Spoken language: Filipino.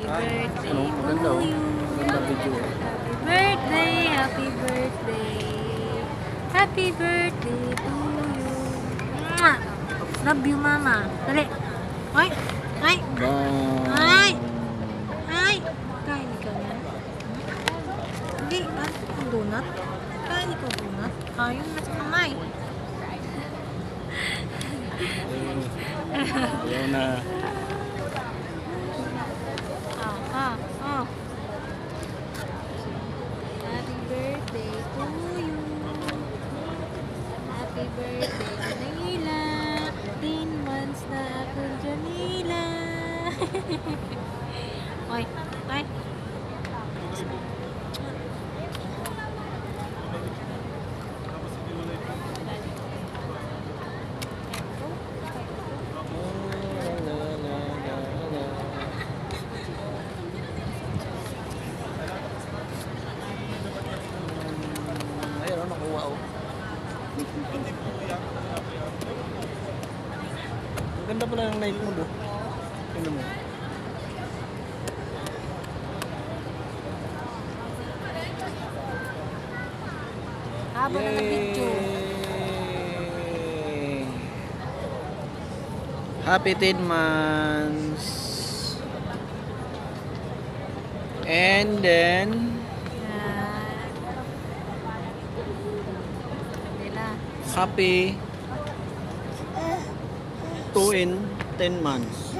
birthday Ano? Maganda to oh. you. Maganda video. Happy birthday, happy birthday. Happy birthday to you. Mwah! Love you, mama. Dali. Ay! Ay! Bang! Ay! Ay! Kain ikaw yan? Hindi. Ang donut? Kain ikaw donut? Ayun, nasa kamay. Ayaw na. Oh. Happy birthday to you. Happy birthday, Janila. 10 months na ako, Janila. Oy, oy. Ayun, nakuha oh. Ang ganda pala ng night mode oh. Tingnan mo. Haba na ng video. Yay! Happy 10 months. And then Nila. happy 2 in 10 months.